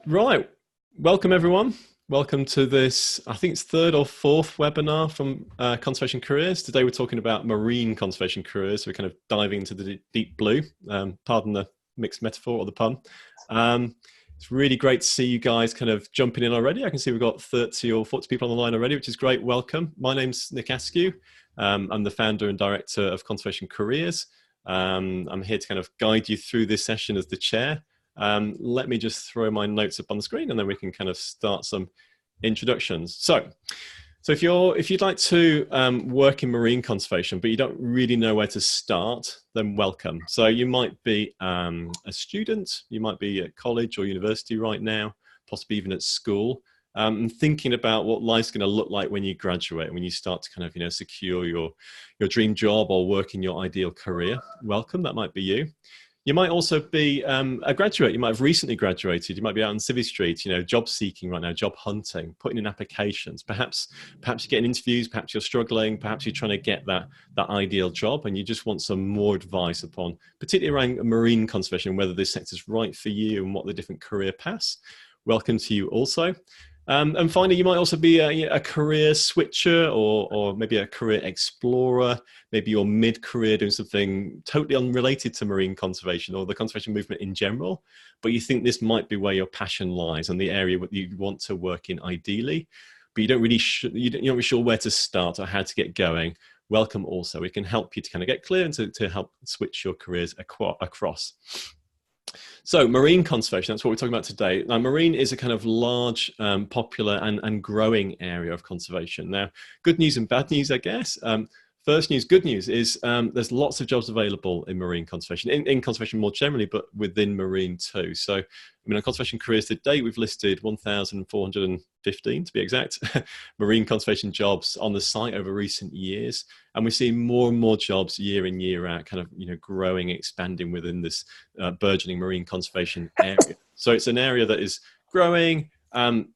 Right. Welcome, everyone. Welcome to this, I think it's third or fourth webinar from Conservation Careers. Today, we're talking about marine conservation careers. We're kind of diving into the deep blue. Pardon the mixed metaphor or the pun. It's really great to see you guys kind of jumping in already. I can see we've got 30 or 40 people on the line already, which is great. Welcome. My name's Nick Askew. I'm the founder and director of Conservation Careers. I'm here to kind of guide you through this session as the chair. Let me just throw my notes up on the screen and then we can kind of start some introductions. So if you'd like to work in marine conservation, but you don't really know where to start, then welcome. So you might be a student, you might be at college or university right now, possibly even at school, and thinking about what life's going to look like when you graduate, when you start to kind of, secure your dream job or work in your ideal career. Welcome, that might be you. You might also be a graduate. You might have recently graduated. You might be out on Civvy Street, job seeking right now, job hunting, putting in applications. Perhaps you're getting interviews. Perhaps you're struggling. Perhaps you're trying to get that ideal job, and you just want some more advice upon, particularly around marine conservation, whether this sector is right for you and what the different career paths. Welcome to you also. And finally, you might also be a career switcher or maybe a career explorer. Maybe you're mid-career doing something totally unrelated to marine conservation or the conservation movement in general, but you think this might be where your passion lies and the area that you want to work in ideally, but you're not really sure where to start or how to get going. Welcome also. We can help you to kind of get clear and to help switch your careers across. So marine conservation, that's what we're talking about today. Now, marine is a kind of large, popular and growing area of conservation. Now, good news and bad news, I guess. First news, good news is there's lots of jobs available in marine conservation, in conservation more generally, but within marine too. So, on Conservation Careers to date, we've listed 1,415 to be exact, marine conservation jobs on the site over recent years. And we're seeing more and more jobs year in, year out, kind of, growing, expanding within this burgeoning marine conservation area. So it's an area that is growing.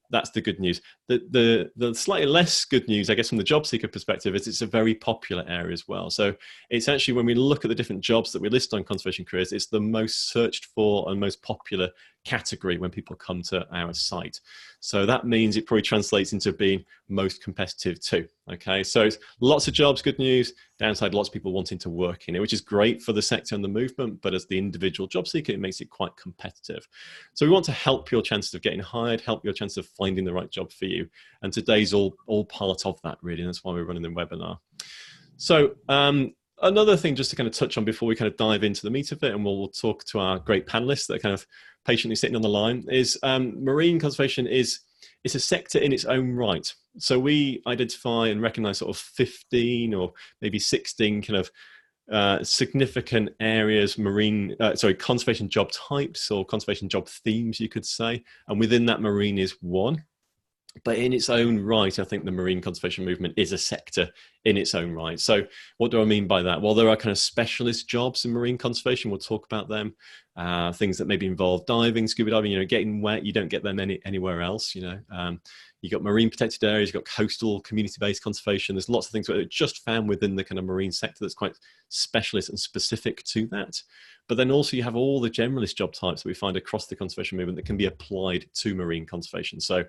That's the good news. The slightly less good news, I guess, from the job seeker perspective, is it's a very popular area as well. So it's actually, when we look at the different jobs that we list on Conservation Careers, it's the most searched for and most popular category when people come to our site. So that means it probably translates into being most competitive too. Okay, so it's lots of jobs, good news. Downside, lots of people wanting to work in it, which is great for the sector and the movement, but as the individual job seeker, it makes it quite competitive. So we want to help your chances of getting hired, help your chances of finding the right job for you. And today's all part of that, really. And that's why we're running the webinar. So another thing just to kind of touch on before we kind of dive into the meat of it, and we'll talk to our great panelists that are kind of patiently sitting on the line, is marine conservation is a sector in its own right. So we identify and recognize sort of 15 or maybe 16 kind of significant areas, conservation job types or conservation job themes, you could say. And within that, marine is one. But in its own right, I think the marine conservation movement is a sector in its own right. So what do I mean by that? Well, there are kind of specialist jobs in marine conservation. We'll talk about them. Things that maybe involve diving, scuba diving, getting wet. You don't get them anywhere else, You've got marine protected areas, you've got coastal community-based conservation. There's lots of things that are just found within the kind of marine sector that's quite specialist and specific to that. But then also you have all the generalist job types that we find across the conservation movement that can be applied to marine conservation. So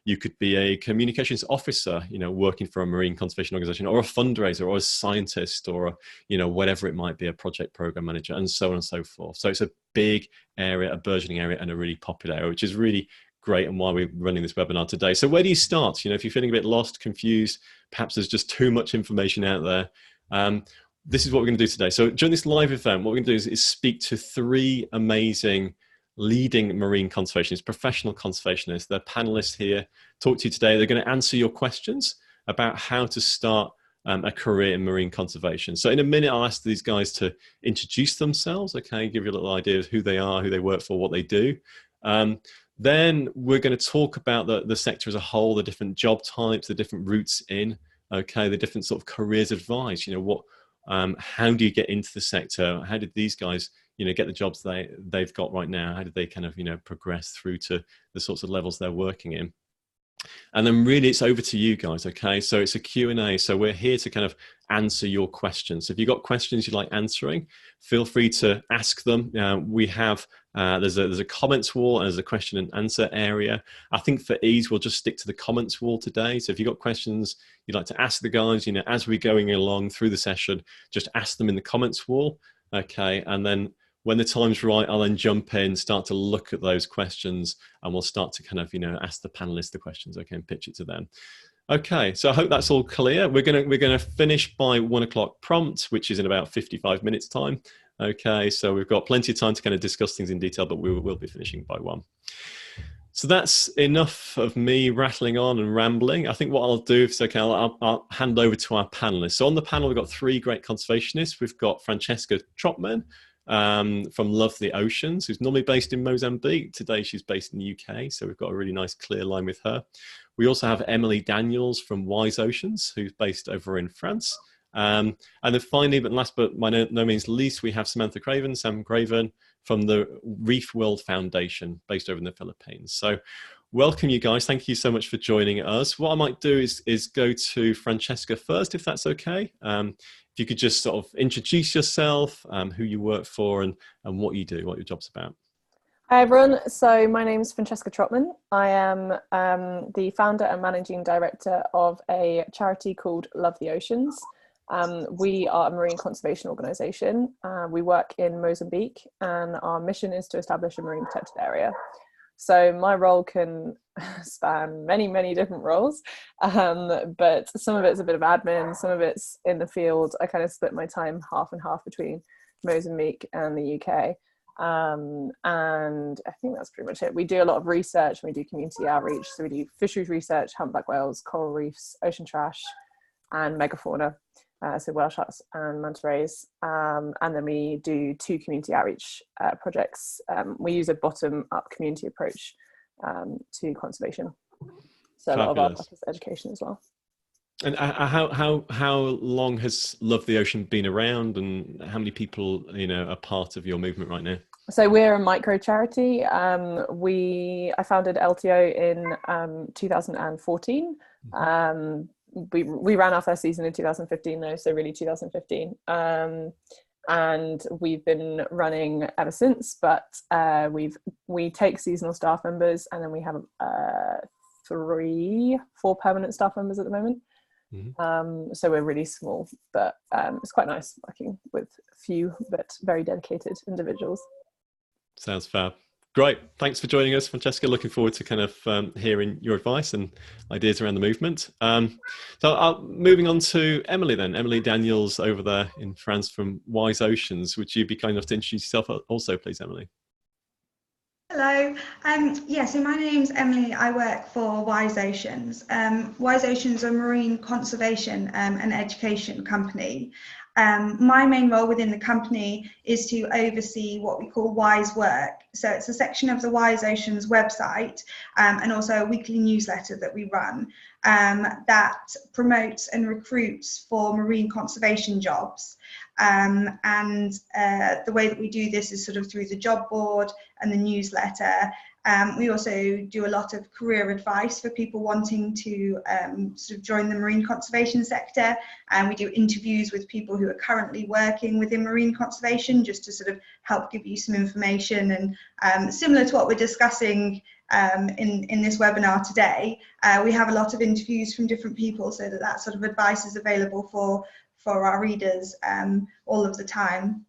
you could be a communications officer, working for a marine conservation organization, or a fundraiser, or a scientist, or whatever it might be, a project program manager, and so on and so forth. So it's a big area, a burgeoning area, and a really popular area, which is really great and why we're running this webinar today. So where do you start? If you're feeling a bit lost, confused, perhaps there's just too much information out there. This is what we're going to do today. So during this live event, what we're going to do is speak to three amazing leading marine conservationists, professional conservationists. They're panelists here, talk to you today. They're going to answer your questions about how to start a career in marine conservation. So in a minute, I'll ask these guys to introduce themselves, okay, give you a little idea of who they are, who they work for, what they do. Then we're going to talk about the sector as a whole, the different job types, the different routes in, okay, the different sort of careers advice, how do you get into the sector? How did these guys get the jobs they've got right now? How did they kind of, progress through to the sorts of levels they're working in? And then really it's over to you guys, okay? So it's a Q&A. So we're here to kind of answer your questions. So if you've got questions you like answering, feel free to ask them. We have, there's a comments wall and there's a question and answer area. I think for ease, we'll just stick to the comments wall today. So if you've got questions you'd like to ask the guys, as we're going along through the session, just ask them in the comments wall, okay? And then when the time's right, I'll then jump in, start to look at those questions, and we'll start to kind of, ask the panelists the questions, okay, and pitch it to them. Okay, so I hope that's all clear. We're gonna finish by 1 o'clock prompt, which is in about 55 minutes time. Okay, so we've got plenty of time to kind of discuss things in detail, but we will be finishing by 1. So that's enough of me rattling on and rambling. I think what I'll do, if it's okay, I'll hand over to our panelists. So on the panel, we've got 3 great conservationists. We've got Francesca Trotman, from WiseOceans, who's normally based in Mozambique. Today she's based in the UK, so we've got a really nice clear line with her. We also have Emily Daniels from WiseOceans, who's based over in France. And then finally, but last but by no means least, we have Samantha Craven, Sam Craven, from the Reef-World Foundation, based over in the Philippines. So welcome you guys. Thank you so much for joining us. What I might do is go to Francesca first, if that's okay. If you could just sort of introduce yourself, who you work for, and what you do, what your job's about. Hi everyone, so my name is Francesca Trotman. I am the founder and managing director of a charity called Love the Oceans. We are a marine conservation organisation. We work in Mozambique, and our mission is to establish a marine protected area. So my role can span many different roles, but some of it's a bit of admin, some of it's in the field. I kind of split my time half and half between Mozambique and the UK. And I think that's pretty much it. We do a lot of research, and we do community outreach. So we do fisheries research, humpback whales, coral reefs, ocean trash, and megafauna. So whale sharks and manta rays, and then we do 2 community outreach projects. We use a bottom-up community approach to conservation. So a lot of our work is education as well. And how long has Love the Ocean been around, and how many people are part of your movement right now? So we're a micro charity. I founded LTO in 2014. We ran our first season in 2015 though, so really 2015. And we've been running ever since, but we take seasonal staff members, and then we have 4 permanent staff members at the moment. So we're really small, but it's quite nice working with few but very dedicated individuals. Sounds fab. Great. Thanks for joining us, Francesca. Looking forward to kind of hearing your advice and ideas around the movement. So moving on to Emily then. Emily Daniels over there in France from WiseOceans. Would you be kind enough to introduce yourself also, please, Emily? Hello. So my name's Emily. I work for WiseOceans. WiseOceans are a marine conservation and education company. My main role within the company is to oversee what we call Wise Work. So it's a section of the WiseOceans website, and also a weekly newsletter that we run that promotes and recruits for marine conservation jobs. And the way that we do this is sort of through the job board and the newsletter. We also do a lot of career advice for people wanting to sort of join the marine conservation sector, and we do interviews with people who are currently working within marine conservation, just to sort of help give you some information. And similar to what we're discussing in this webinar today, we have a lot of interviews from different people, so that sort of advice is available for our readers all of the time.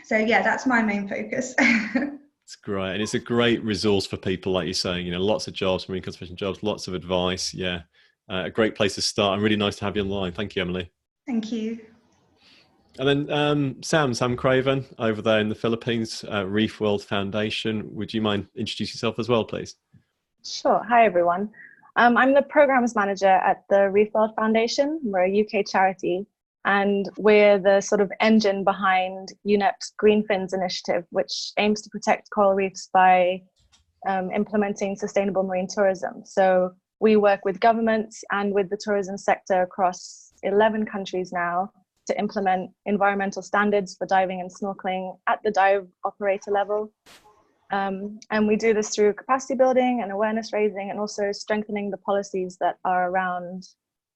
So yeah, that's my main focus. It's great, and it's a great resource for people, like you're saying, lots of jobs, marine conservation jobs, lots of advice. Yeah, a great place to start, and really nice to have you online. Thank you, Emily. Thank you. And then Sam Craven over there in the Philippines, Reef-World Foundation. Would you mind introduce yourself as well, please? Sure. Hi, everyone. I'm the programs manager at the Reef-World Foundation. We're a UK charity, and we're the sort of engine behind UNEP's Green Fins initiative, which aims to protect coral reefs by implementing sustainable marine tourism. So we work with governments and with the tourism sector across 11 countries now to implement environmental standards for diving and snorkeling at the dive operator level. And we do this through capacity building and awareness raising, and also strengthening the policies that are around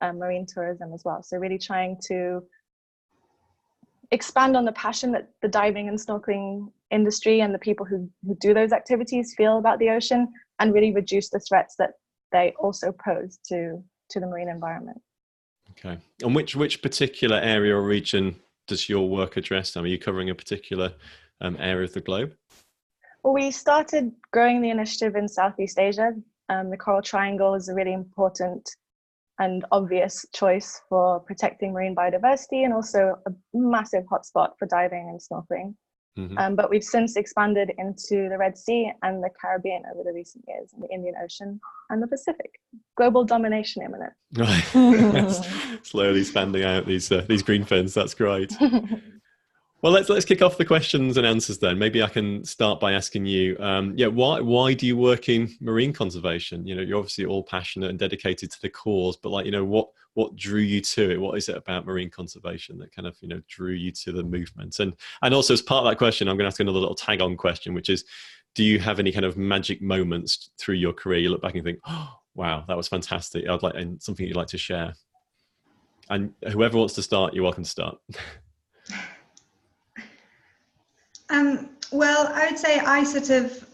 marine tourism as well. So really trying to expand on the passion that the diving and snorkeling industry and the people who do those activities feel about the ocean, and really reduce the threats that they also pose to the marine environment. Okay. And which particular area or region does your work address? Are you covering a particular area of the globe? Well, we started growing the initiative in Southeast Asia. The Coral Triangle is a really important and obvious choice for protecting marine biodiversity, and also a massive hotspot for diving and snorkeling. Mm-hmm. But we've since expanded into the Red Sea and the Caribbean over the recent years, and the Indian Ocean and the Pacific. Global domination imminent. Right. Slowly expanding out these green fins. That's great. Well, let's kick off the questions and answers then. Maybe I can start by asking you, why do you work in marine conservation? You know, you're obviously all passionate and dedicated to the cause, but what drew you to it? What is it about marine conservation that kind of, drew you to the movement? And also, as part of that question, I'm going to ask another little tag-on question, which is, do you have any kind of magic moments through your career? You look back and think, oh, wow, that was fantastic. And something you'd like to share. And whoever wants to start, you're welcome to start. Well, I would say I sort of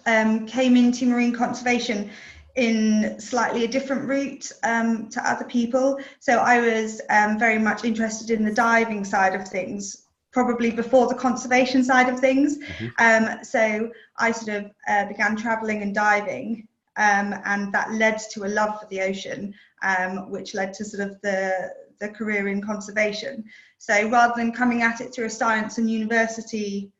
came into marine conservation in slightly a different route to other people. So I was very much interested in the diving side of things, probably before the conservation side of things. Mm-hmm. So I sort of began traveling and diving, and that led to a love for the ocean, which led to sort of the career in conservation. So rather than coming at it through a science and university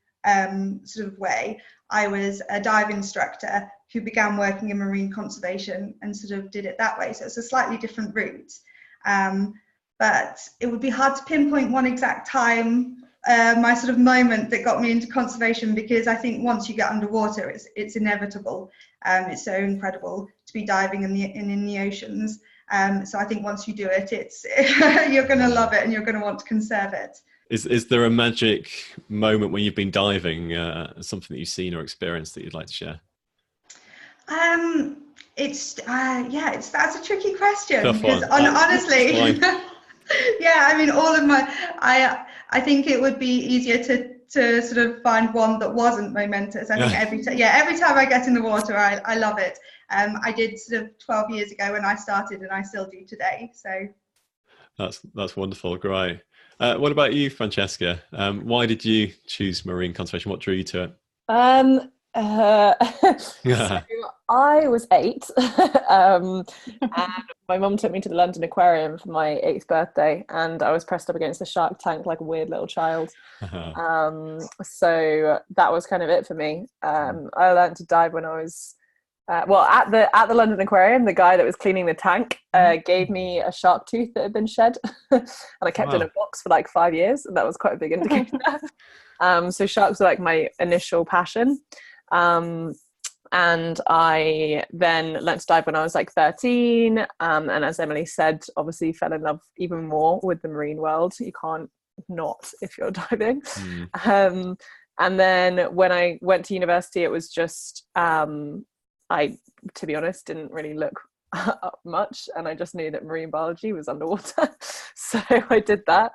sort of way, I was a dive instructor who began working in marine conservation and sort of did it that way. So it's a slightly different route. But it would be hard to pinpoint one exact time, my sort of moment that got me into conservation, because I think once you get underwater, it's inevitable. It's so incredible to be diving in the oceans. So I think once you do it, you're going to love it and you're going to want to conserve it. Is there a magic moment when you've been diving, something that you've seen or experienced that you'd like to share? That's a tricky question, because honestly, yeah, I mean, all of my, I think it would be easier to sort of find one that wasn't momentous. I think every time I get in the water, I love it. I did sort of 12 years ago when I started, and I still do today. So that's wonderful. Great. What about you, Francesca? Why did you choose marine conservation? What drew you to it? So I was 8, and my mum took me to the London Aquarium for my 8th birthday, and I was pressed up against the shark tank like a weird little child. So that was kind of it for me. I learned to dive when I was at the London Aquarium. The guy that was cleaning the tank gave me a shark tooth that had been shed, and I kept it in a box for like 5 years, and that was quite a big indicator. So sharks were like my initial passion. And I then learned to dive when I was like 13. And as Emily said, obviously fell in love even more with the marine world. You can't not if you're diving. And then when I went to university, it was just, I, to be honest, didn't really look up much. And I just knew that marine biology was underwater. So I did that.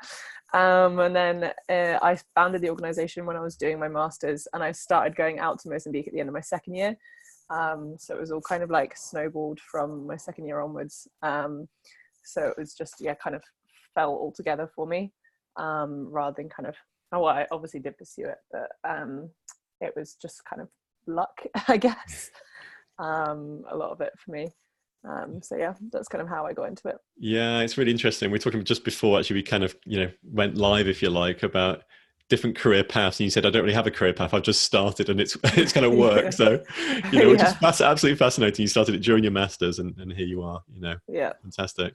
And then I founded the organisation when I was doing my master's, and I started going out to Mozambique at the end of my second year. So it was all kind of like snowballed from my second year onwards. So it was just, kind of fell all together for me, rather than kind of, I obviously did pursue it, but it was just kind of luck, I guess, a lot of it for me. So yeah, that's kind of how I got into it. Yeah, it's really interesting. We're talking just before actually we kind of went live, if you like, about different career paths, and you said I don't really have a career path, I've just started and it's kind of worked. So which is absolutely fascinating. You started it during your masters, and here you are. Yeah, fantastic.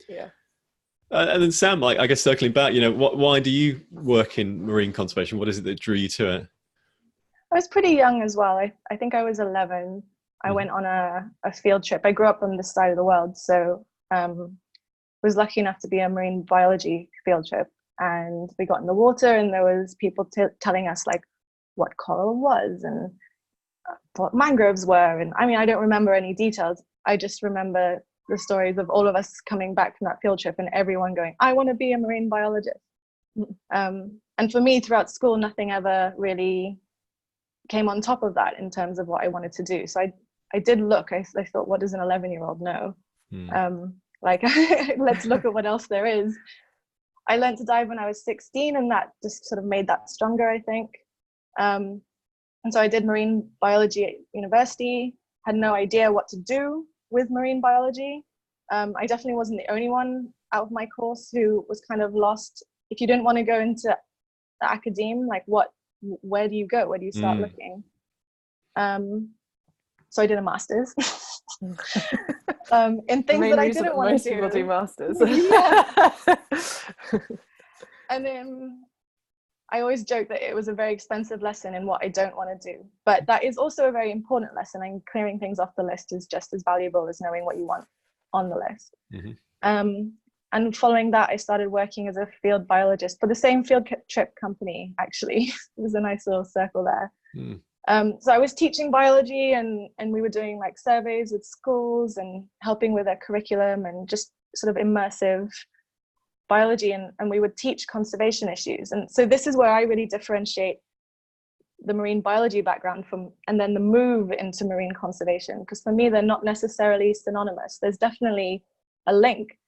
Yeah. And then Sam, I guess circling back, why do you work in marine conservation? What is it that drew you to it? I was pretty young as well. I think I was 11. I went on a field trip. I grew up on this side of the world, so was lucky enough to be a marine biology field trip. And we got in the water, and there was people telling us like what coral was, and what mangroves were. And I mean, I don't remember any details. I just remember the stories of all of us coming back from that field trip and everyone going, I want to be a marine biologist. And for me, throughout school, nothing ever really came on top of that in terms of what I wanted to do. So I did look. I thought, what does an 11-year-old know? Like, let's look at what else there is. I learned to dive when I was 16, and that just sort of made that stronger, I think. And so I did marine biology at university, had no idea what to do with marine biology. I definitely wasn't the only one out of my course who was kind of lost. If you didn't want to go into the academe, like where do you go? Where do you start looking? So I did a master's in things that I didn't want to do. Most people do masters. And then I always joke that it was a very expensive lesson in what I don't want to do. But that is also a very important lesson, and clearing things off the list is just as valuable as knowing what you want on the list. And following that, I started working as a field biologist for the same field trip company, actually. It was a nice little circle there. So I was teaching biology, and we were doing like surveys with schools and helping with their curriculum and just sort of immersive biology, and we would teach conservation issues. And so this is where I really differentiate the marine biology background from, and then the move into marine conservation, because for me, they're not necessarily synonymous. There's definitely a link.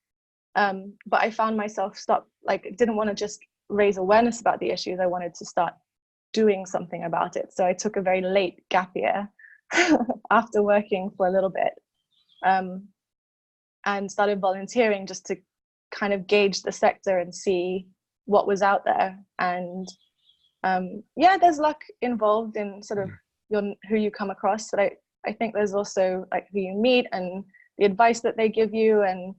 But I found myself didn't want to just raise awareness about the issues. I wanted to start doing something about it. So I took a very late gap year after working for a little bit, and started volunteering just to kind of gauge the sector and see what was out there. And there's luck involved in sort of who you come across, but I think there's also like who you meet and the advice that they give you, and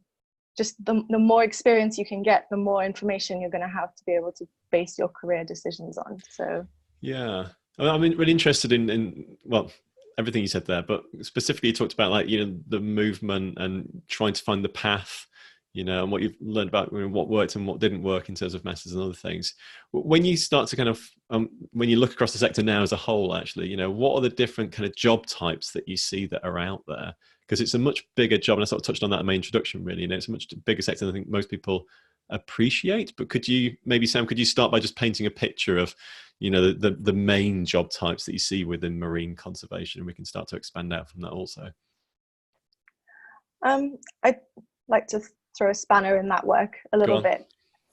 just the more experience you can get, the more information you're going to have to be able to base your career decisions on. So yeah, I'm really interested in well, everything you said there, but specifically you talked about like, the movement and trying to find the path, and what you've learned about what worked and what didn't work in terms of methods and other things. When you start to kind of, when you look across the sector now as a whole, actually, what are the different kind of job types that you see that are out there? Because it's a much bigger job, and I sort of touched on that in my introduction, really. It's a much bigger sector than I think most people appreciate. But could you, maybe Sam, could you start by just painting a picture of, the main job types that you see within marine conservation, and we can start to expand out from that also. I'd like to throw a spanner in that work a little bit,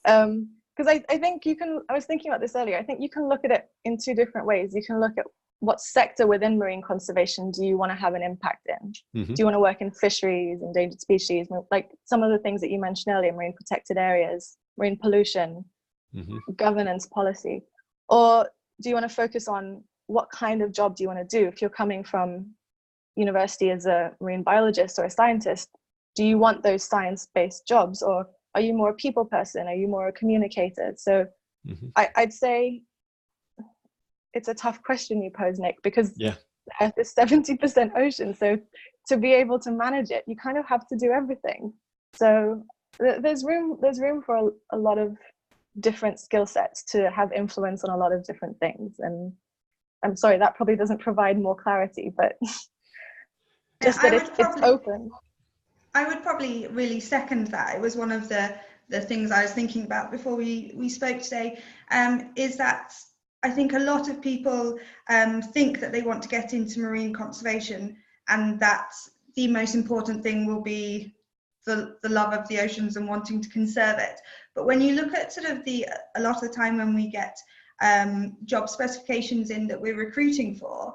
because I think I was thinking about this earlier. I think you can look at it in two different ways. You can look at what sector within marine conservation do you want to have an impact in? Do you want to work in fisheries, endangered species, like some of the things that you mentioned earlier, marine protected areas, marine pollution, governance policy? Or do you want to focus on what kind of job do you want to do? If you're coming from university as a marine biologist or a scientist, do you want those science-based jobs, or are you more a people person? Are you more a communicator? So I'd say it's a tough question you pose, Nick, because the Earth is 70% ocean. So to be able to manage it, you kind of have to do everything. So there's room for a lot of different skill sets to have influence on a lot of different things. And I'm sorry, that probably doesn't provide more clarity, but just that it's open. I would probably really second that. It was one of the things I was thinking about before we spoke today, is that I think a lot of people think that they want to get into marine conservation, and that the most important thing will be the love of the oceans and wanting to conserve it. But when you look at sort of a lot of the time when we get job specifications in that we're recruiting for,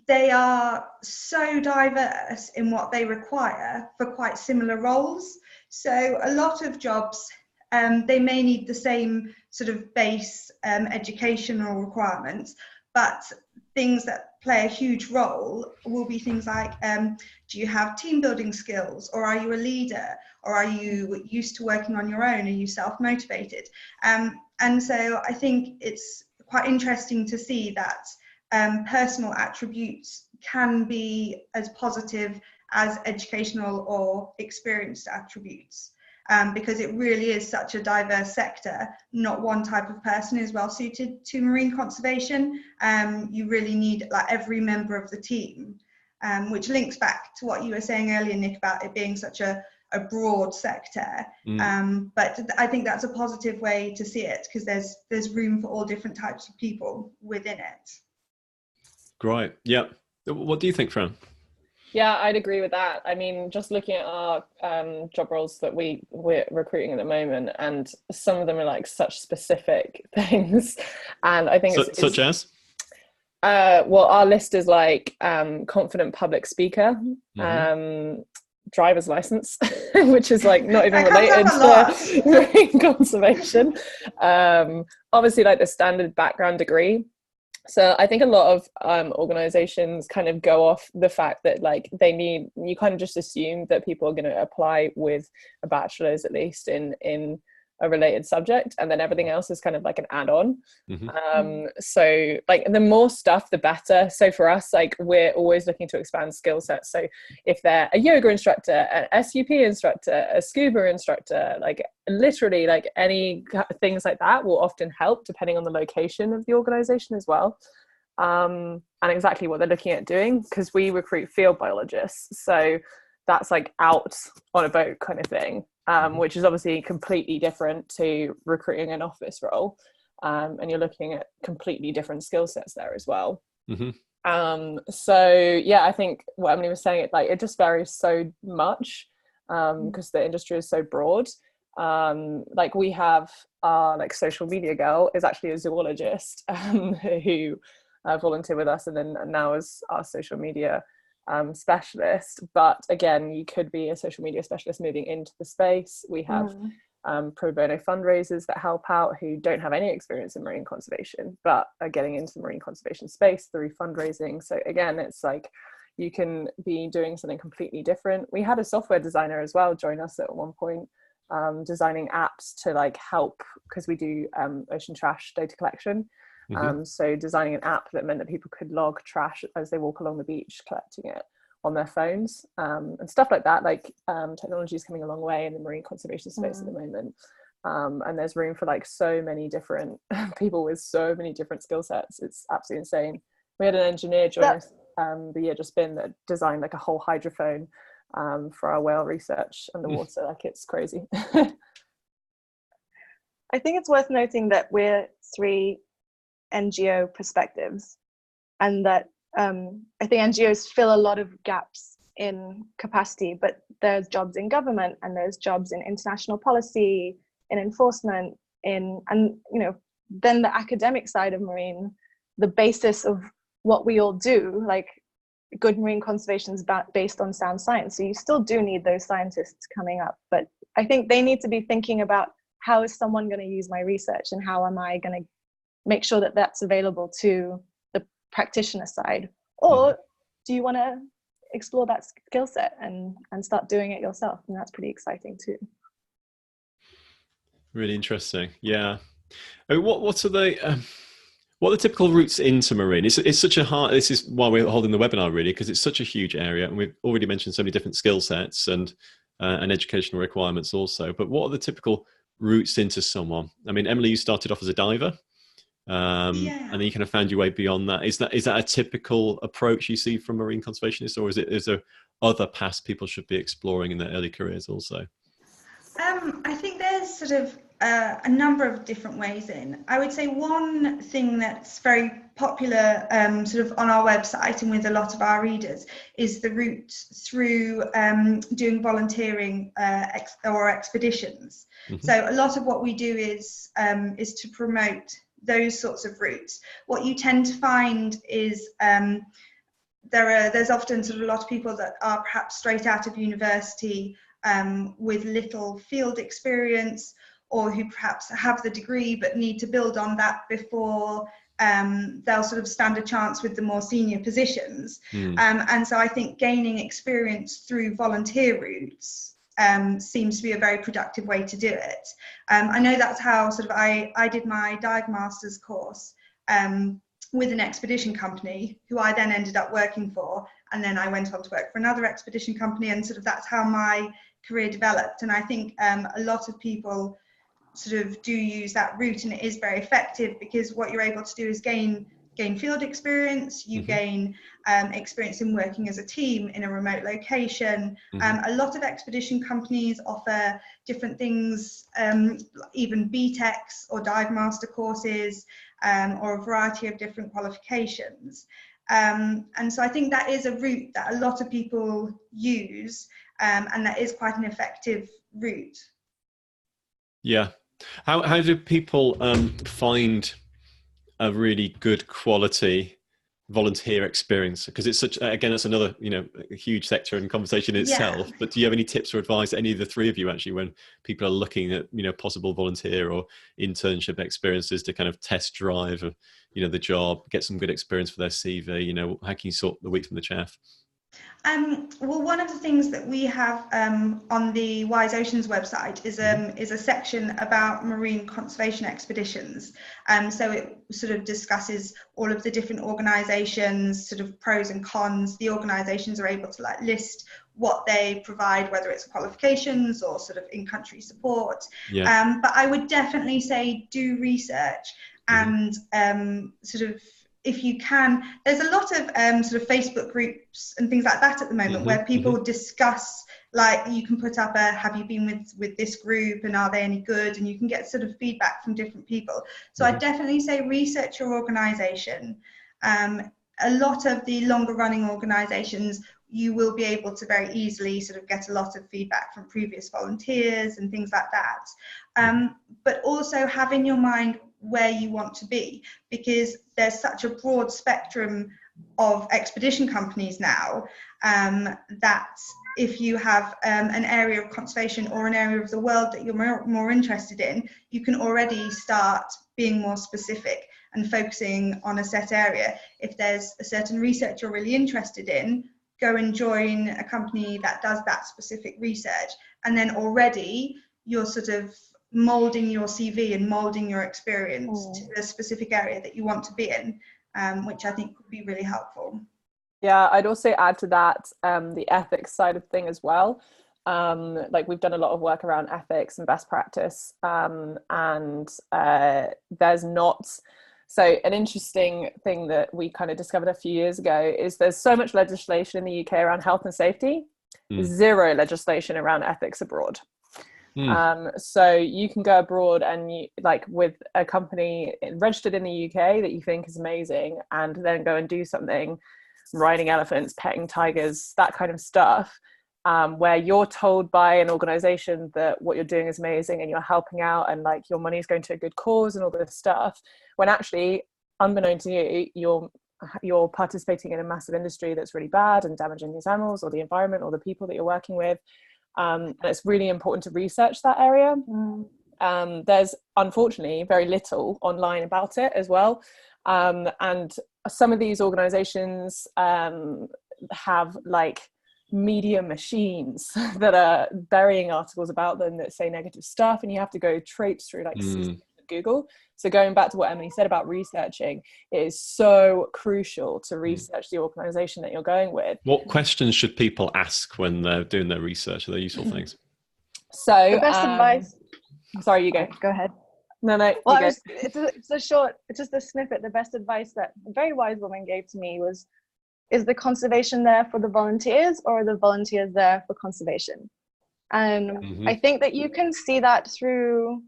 they are so diverse in what they require for quite similar roles. So a lot of jobs, they may need the same sort of base educational requirements, but things that play a huge role will be things like, do you have team building skills, or are you a leader, or are you used to working on your own? Are you self-motivated? And so I think it's quite interesting to see that personal attributes can be as positive as educational or experienced attributes. because it really is such a diverse sector. Not one type of person is well suited to marine conservation. You really need like every member of the team, which links back to what you were saying earlier, Nick, about it being such a broad sector. But I think that's a positive way to see it, because there's room for all different types of people within it. Great. Yeah. What do you think, Fran? Yeah, I'd agree with that. I mean, just looking at our job roles that we're recruiting at the moment, and some of them are like such specific things, and I think such as? Well, our list is like confident public speaker, driver's license, which is like not even related to marine conservation. Obviously, like the standard background degree. So I think a lot of organizations kind of go off the fact that like you kind of just assume that people are going to apply with a bachelor's at least in a related subject, and then everything else is kind of like an add-on. So like the more stuff the better. So for us, like we're always looking to expand skill sets. So if they're a yoga instructor, an SUP instructor, a scuba instructor, like literally like any things like that will often help depending on the location of the organization as well, and exactly what they're looking at doing, because we recruit field biologists, so that's like out on a boat kind of thing, which is obviously completely different to recruiting an office role, and you're looking at completely different skill sets there as well. So yeah, I think what Emily was saying, it just varies so much, because the industry is so broad. Like we have our like social media girl is actually a zoologist who volunteered with us, and then now is our social media specialist. But again, you could be a social media specialist moving into the space. We have pro bono fundraisers that help out who don't have any experience in marine conservation but are getting into the marine conservation space through fundraising. So again, it's like you can be doing something completely different. We had a software designer as well join us at one point, designing apps to like help, because we do ocean trash data collection. So designing an app that meant that people could log trash as they walk along the beach, collecting it on their phones, and stuff like that. Like technology is coming a long way in the marine conservation space at the moment, and there's room for like so many different people with so many different skill sets. It's absolutely insane. We had an engineer join us the year just been that designed like a whole hydrophone for our whale research underwater. Like it's crazy. I think it's worth noting that we're 3 NGO perspectives, and that I think NGOs fill a lot of gaps in capacity, but there's jobs in government, and there's jobs in international policy, in enforcement, and you know, then the academic side of marine, the basis of what we all do, like good marine conservation is based on sound science. So you still do need those scientists coming up, but I think they need to be thinking about, how is someone going to use my research, and how am I going to make sure that that's available to the practitioner side? Or do you want to explore that skill set and start doing it yourself? And that's pretty exciting too. Really interesting. Yeah. I mean, what are the typical routes into marine? It's such a hard, this is why we're holding the webinar really, because it's such a huge area, and we've already mentioned so many different skill sets and educational requirements also. But what are the typical routes into someone? I mean, Emily, you started off as a diver, and then you kind of found your way beyond that. Is that a typical approach you see from marine conservationists, or is there other paths people should be exploring in their early careers also? I think there's sort of a number of different ways in. I would say one thing that's very popular sort of on our website and with a lot of our readers is the route through doing volunteering or expeditions. So a lot of what we do is to promote those sorts of routes. What you tend to find is there's often sort of a lot of people that are perhaps straight out of university with little field experience, or who perhaps have the degree but need to build on that before they'll sort of stand a chance with the more senior positions. And so I think gaining experience through volunteer routes seems to be a very productive way to do it. I know that's how sort of I did my dive master's course with an expedition company, who I then ended up working for, and then I went on to work for another expedition company, and sort of that's how my career developed. And I think a lot of people sort of do use that route, and it is very effective because what you're able to do is gain field experience, you gain experience in working as a team in a remote location. A lot of expedition companies offer different things, even BTECs or dive master courses, or a variety of different qualifications. And so I think that is a route that a lot of people use, and that is quite an effective route. Yeah. How do people find a really good quality volunteer experience? Because it's such, again, it's another, a huge sector and conversation in itself. But do you have any tips or advice, any of the three of you actually, when people are looking at, possible volunteer or internship experiences to kind of test drive, the job, get some good experience for their CV? How can you sort the wheat from the chaff? Well, one of the things that we have on the WiseOceans website is a section about marine conservation expeditions. So it sort of discusses all of the different organisations, sort of pros and cons. The organisations are able to list what they provide, whether it's qualifications or sort of in-country support. But I would definitely say do research and sort of, if you can, there's a lot of sort of Facebook groups and things like that at the moment where people discuss, you can put up have you been with this group and are they any good, and you can get sort of feedback from different people. So I definitely say research your organisation. A lot of the longer running organisations, you will be able to very easily sort of get a lot of feedback from previous volunteers and things like that. But also have in your mind where you want to be, because there's such a broad spectrum of expedition companies now, that if you have an area of conservation or an area of the world that you're more interested in, you can already start being more specific and focusing on a set area. If there's a certain research you're really interested in, go and join a company that does that specific research, and then already you're sort of molding your CV and molding your experience to the specific area that you want to be in, which I think would be really helpful. Yeah, I'd also add to that the ethics side of thing as well. We've done a lot of work around ethics and best practice, and there's not. So an interesting thing that we kind of discovered a few years ago is there's so much legislation in the UK around health and safety, zero legislation around ethics abroad. So you can go abroad and you with a company registered in the UK that you think is amazing, and then go and do something, riding elephants, petting tigers, that kind of stuff, where you're told by an organization that what you're doing is amazing and you're helping out and your money is going to a good cause and all this stuff, when actually, unbeknown to you, you're participating in a massive industry that's really bad and damaging these animals or the environment or the people that you're working with. And it's really important to research that area. There's unfortunately very little online about it as well. And some of these organizations have media machines that are burying articles about them that say negative stuff, and you have to go traipse through Google. So going back to what Emily said about researching, it is so crucial to research the organization that you're going with. What questions should people ask when they're doing their research? Are they useful things? So the best advice. Sorry, you go. Go ahead. No. Well, it's just a snippet. The best advice that a very wise woman gave to me was, is the conservation there for the volunteers, or are the volunteers there for conservation? And I think that you can see that through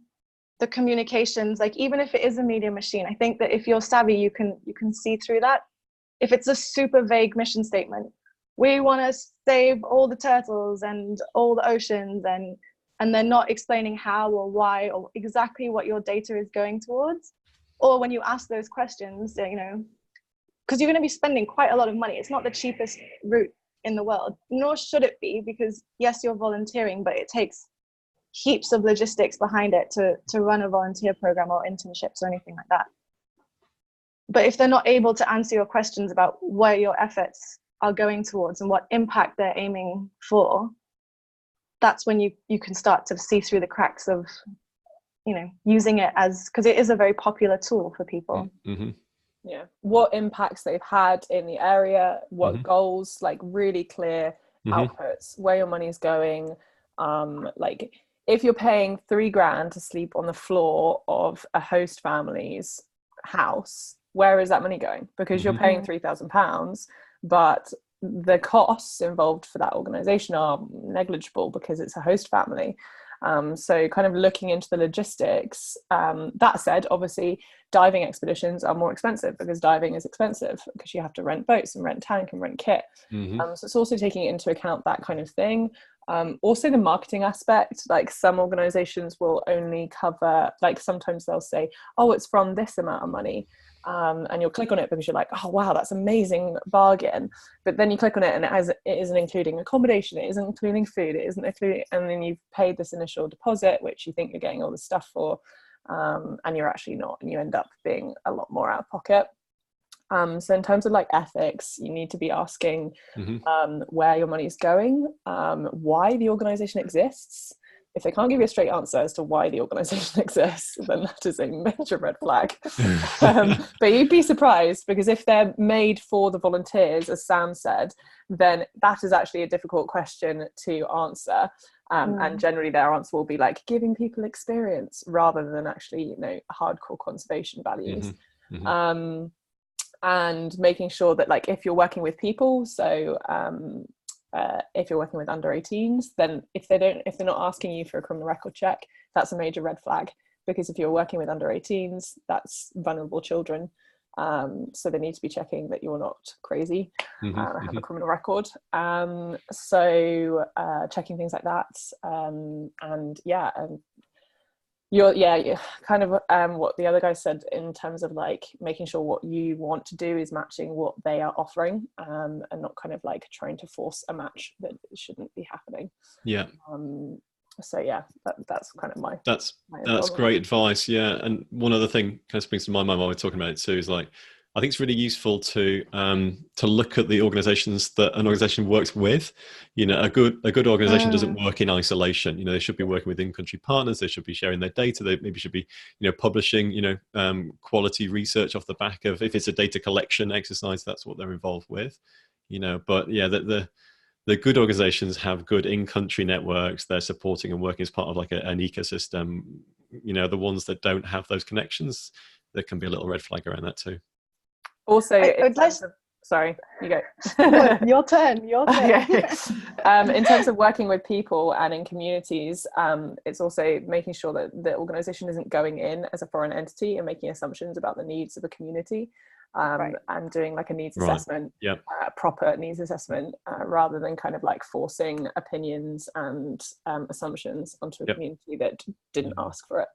the communications, even if it is a media machine. I think that if you're savvy, you can see through that. If it's a super vague mission statement, we want to save all the turtles and all the oceans, and they're not explaining how or why or exactly what your data is going towards. Or when you ask those questions, because you're going to be spending quite a lot of money. It's not the cheapest route in the world, nor should it be, because yes, you're volunteering, but it takes heaps of logistics behind it to run a volunteer program or internships or anything like that. But if they're not able to answer your questions about where your efforts are going towards and what impact they're aiming for, that's when you can start to see through the cracks of using it because it is a very popular tool for people. Yeah, what impacts they've had in the area, what goals, really clear outputs, where your money is going, Like if you're paying £3,000 to sleep on the floor of a host family's house, where is that money going? Because you're paying £3,000, but the costs involved for that organization are negligible because it's a host family. So kind of looking into the logistics. That said, obviously diving expeditions are more expensive because diving is expensive because you have to rent boats and rent tank and rent kit. So it's also taking into account that kind of thing. Also the marketing aspect, like some organizations will only cover, like sometimes they'll say, oh, it's from this amount of money. And you'll click on it because you're like, oh wow, that's amazing bargain. But then you click on it and it isn't including accommodation, it isn't including food, it isn't including, and then you've paid this initial deposit, which you think you're getting all the stuff for, and you're actually not, and you end up being a lot more out of pocket. So in terms of like ethics, you need to be asking where your money is going, why the organization exists. If they can't give you a straight answer as to why the organization exists, then that is a major red flag. But you'd be surprised, because if they're made for the volunteers, as Sam said, then that is actually a difficult question to answer. And generally their answer will be like giving people experience rather than actually, you know, hardcore conservation values. And making sure that, like, if you're working with people, so if you're working with under 18s, then if they're not asking you for a criminal record check, that's a major red flag, because if you're working with under 18s, that's vulnerable children, so they need to be checking that you're not crazy, have a criminal record, so checking things like that, and you're kind of what the other guy said in terms of like making sure what you want to do is matching what they are offering, and not kind of like trying to force a match that shouldn't be happening. So yeah, that's kind of my that's great advice. And one other thing kind of springs to my mind while we're talking about it too is, like, I think it's really useful to look at the organizations that an organization works with. You know, a good organization doesn't work in isolation. You know, they should be working with in-country partners. They should be sharing their data. They maybe should be, you know, publishing, you know, quality research off the back of, if it's a data collection exercise, that's what they're involved with. You know, but yeah, the good organizations have good in-country networks. They're supporting and working as part of like an ecosystem. You know, the ones that don't have those connections, there can be a little red flag around that too. Also, sorry, you go. No, your turn. Okay. In terms of working with people and in communities, it's also making sure that the organisation isn't going in as a foreign entity and making assumptions about the needs of a community, and doing like a needs assessment, proper needs assessment, rather than kind of like forcing opinions and assumptions onto a community that didn't ask for it.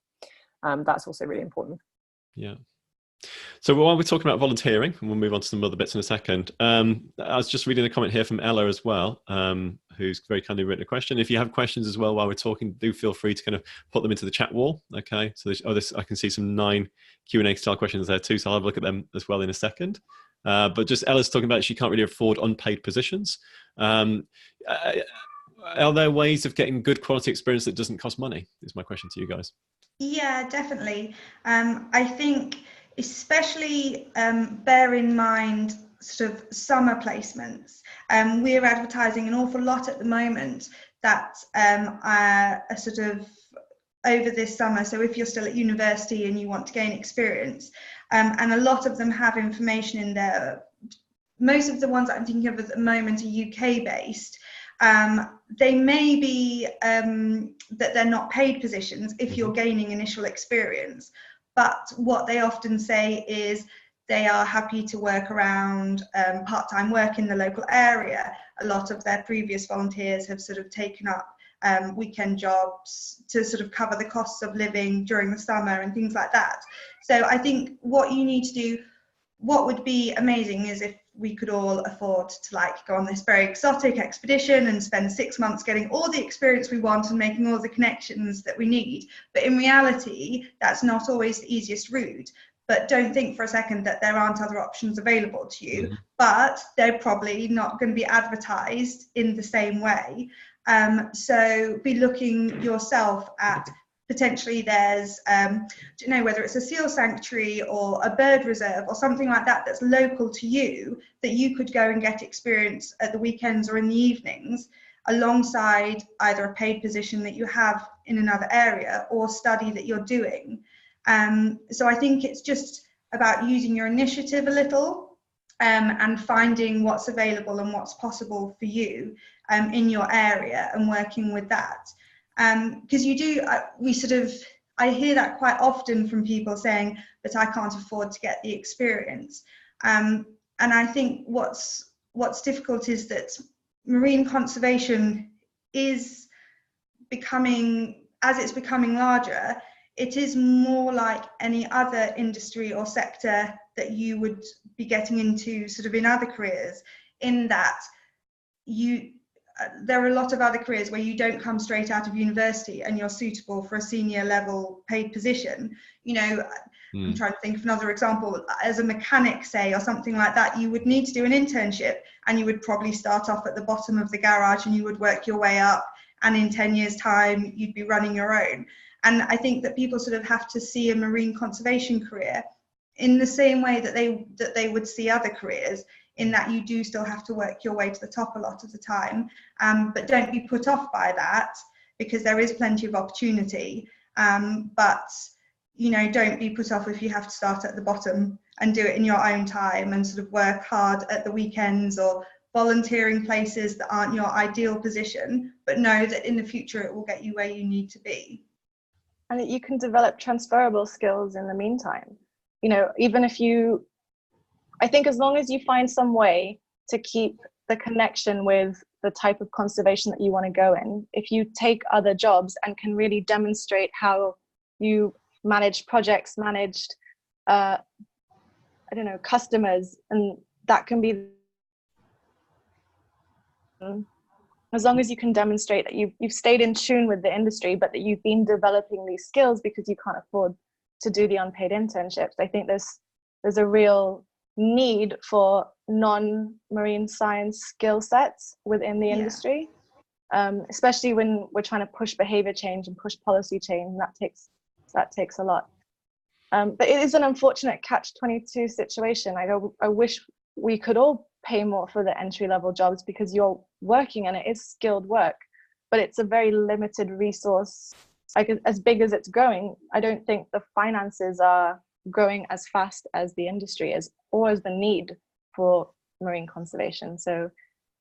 That's also really important. So while we're talking about volunteering, and we'll move on to some other bits in a second, I was just reading a comment here from Ella as well, who's very kindly written a question. If you have questions as well while we're talking, do feel free to kind of put them into the chat wall. Okay, so I can see some 9 Q&A style questions there too, so I'll have a look at them as well in a second. But just Ella's talking about she can't really afford unpaid positions. Are there ways of getting good quality experience that doesn't cost money? Is my question to you guys. Yeah, definitely. I think especially bear in mind sort of summer placements. We're advertising an awful lot at the moment that are sort of over this summer. So if you're still at university and you want to gain experience, and a lot of them have information in there. Most of the ones that I'm thinking of at the moment are UK based. They may be that they're not paid positions if you're gaining initial experience, but what they often say is they are happy to work around part-time work in the local area. A lot of their previous volunteers have sort of taken up weekend jobs to sort of cover the costs of living during the summer and things like that. So I think what you need to do, what would be amazing is if we could all afford to like go on this very exotic expedition and spend 6 months getting all the experience we want and making all the connections that we need. But in reality, that's not always the easiest route. But don't think for a second that there aren't other options available to you, but they're probably not going to be advertised in the same way. So be looking yourself at potentially there's, don't know whether it's a seal sanctuary or a bird reserve or something like that that's local to you that you could go and get experience at the weekends or in the evenings. alongside either a paid position that you have in another area or study that you're doing. So I think it's just about using your initiative a little, and finding what's available and what's possible for you in your area and working with that. Because I hear that quite often from people saying, but I can't afford to get the experience. And I think what's difficult is that marine conservation is becoming, as it's becoming larger, it is more like any other industry or sector that you would be getting into sort of in other careers, in that there are a lot of other careers where you don't come straight out of university and you're suitable for a senior level paid position. I'm trying to think of another example. As a mechanic, say, or something like that, you would need to do an internship, and you would probably start off at the bottom of the garage and you would work your way up, and in 10 years time you'd be running your own. And I think that people sort of have to see a marine conservation career in the same way that they would see other careers, in that you do still have to work your way to the top a lot of the time, but don't be put off by that, because there is plenty of opportunity, but don't be put off if you have to start at the bottom and do it in your own time and sort of work hard at the weekends or volunteering places that aren't your ideal position, but know that in the future it will get you where you need to be. And that you can develop transferable skills in the meantime. Even if I think as long as you find some way to keep the connection with the type of conservation that you want to go in, if you take other jobs and can really demonstrate how you manage projects, managed, customers, and that can be, as long as you can demonstrate that you've stayed in tune with the industry, but that you've been developing these skills because you can't afford to do the unpaid internships. I think there's a real need for non-marine science skill sets within the industry, especially when we're trying to push behavior change and push policy change. That takes a lot. But it is an unfortunate catch-22 situation. I wish we could all pay more for the entry-level jobs, because you're working and it is skilled work, but it's a very limited resource. As big as it's growing, I don't think the finances are growing as fast as the industry is, or as the need for marine conservation. So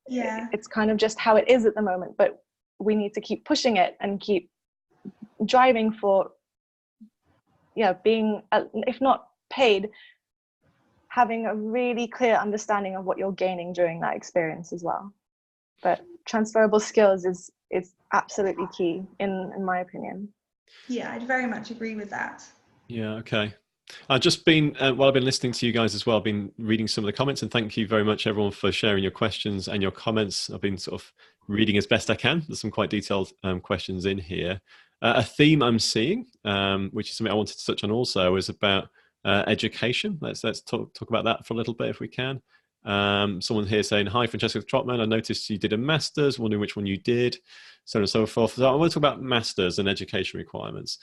it's kind of just how it is at the moment, but we need to keep pushing it and keep driving for being, if not paid, having a really clear understanding of what you're gaining during that experience as well. But transferable skills is absolutely key in my opinion. Yeah, I'd very much agree with that. Yeah, okay. I've just been, while I've been listening to you guys as well, I've been reading some of the comments, and thank you very much everyone for sharing your questions and your comments. I've been sort of reading as best I can. There's some quite detailed questions in here. A theme I'm seeing, which is something I wanted to touch on also, is about education. Let's talk about that for a little bit if we can. Someone here saying, hi, Francesca Trotman, I noticed you did a master's, wondering which one you did, so on and so forth. So I want to talk about masters and education requirements.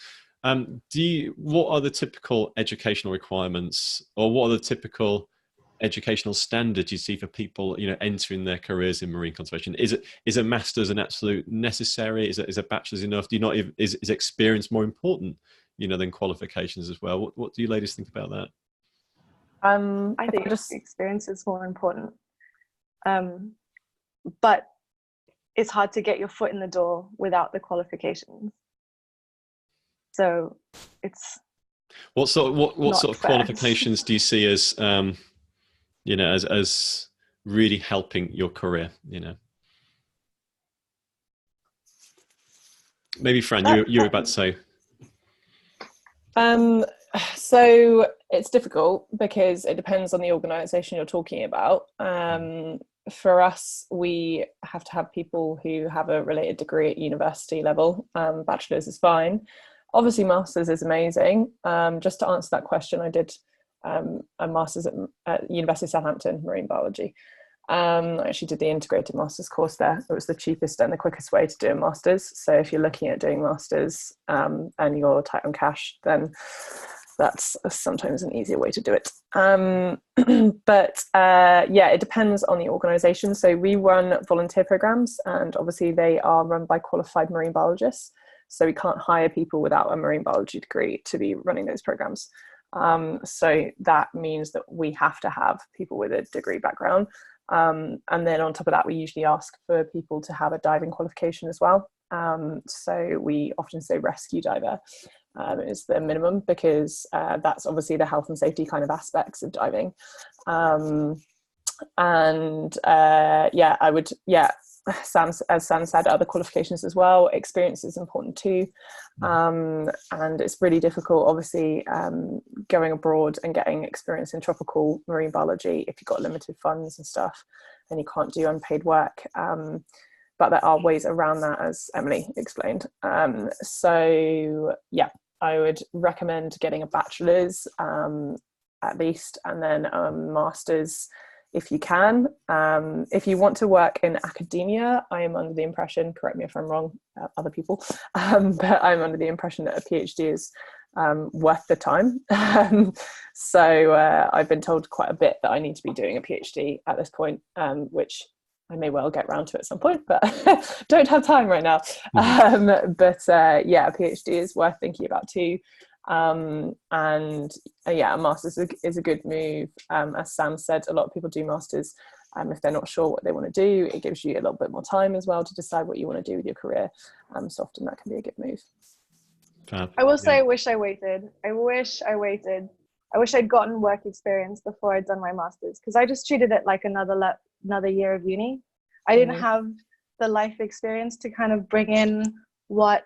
What are the typical educational requirements, or what are the typical educational standards you see for people, entering their careers in marine conservation? Is a master's an absolute necessary? Is a bachelor's enough? Is experience more important, than qualifications as well? What do you ladies think about that? I think experience is more important, but it's hard to get your foot in the door without the qualifications. So it's what sort of qualifications do you see as as really helping your career? Maybe Fran, you were about to say. So it's difficult because it depends on the organisation you're talking about. For us, we have to have people who have a related degree at university level. Bachelor's is fine. Obviously, master's is amazing. Just to answer that question, I did a master's at University of Southampton, marine biology. I actually did the integrated master's course there. It was the cheapest and the quickest way to do a master's. So if you're looking at doing master's and you're tight on cash, then that's sometimes an easier way to do it. But yeah, it depends on the organisation. So we run volunteer programmes, and obviously they are run by qualified marine biologists. So we can't hire people without a marine biology degree to be running those programmes. So that means that we have to have people with a degree background. And then on top of that, we usually ask for people to have a diving qualification as well. So we often say rescue diver is the minimum, because that's obviously the health and safety kind of aspects of diving. Yeah, I would, yeah, as Sam said, other qualifications as well. Experience is important too. And it's really difficult, obviously, going abroad and getting experience in tropical marine biology if you've got limited funds and stuff, and you can't do unpaid work. But there are ways around that, as Emily explained. So yeah, I would recommend getting a bachelor's at least, and then a master's if you can. If you want to work in academia, I am under the impression, correct me if I'm wrong, other people, but I'm under the impression that a PhD is worth the time. So I've been told quite a bit that I need to be doing a PhD at this point, which I may well get around to at some point, but don't have time right now. But yeah, a PhD is worth thinking about too. And yeah, a master's is a good move. As Sam said, a lot of people do masters if they're not sure what they want to do. It gives you a little bit more time as well to decide what you want to do with your career. So often that can be a good move. I will say, I wish I waited. I wish I'd gotten work experience before I'd done my master's, because I just treated it like another year of uni. I didn't have the life experience to kind of bring in what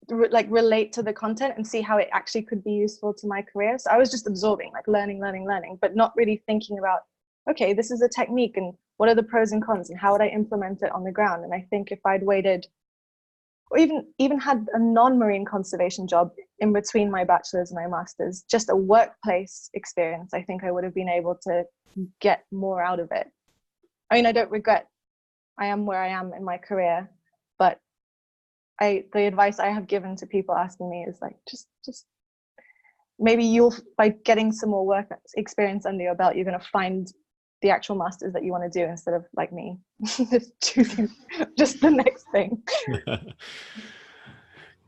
relate to the content and see how it actually could be useful to my career. So I was just absorbing, like learning, but not really thinking about, okay, this is a technique and what are the pros and cons and how would I implement it on the ground. And I think if I'd waited, or even had a non-marine conservation job in between my bachelor's and my master's, just a workplace experience, I think I would have been able to get more out of it. I mean, I don't regret, I am where I am in my career, but the advice I have given to people asking me is like, just maybe you'll, by getting some more work experience under your belt, you're going to find the actual masters that you want to do, instead of like me, just choosing just the next thing.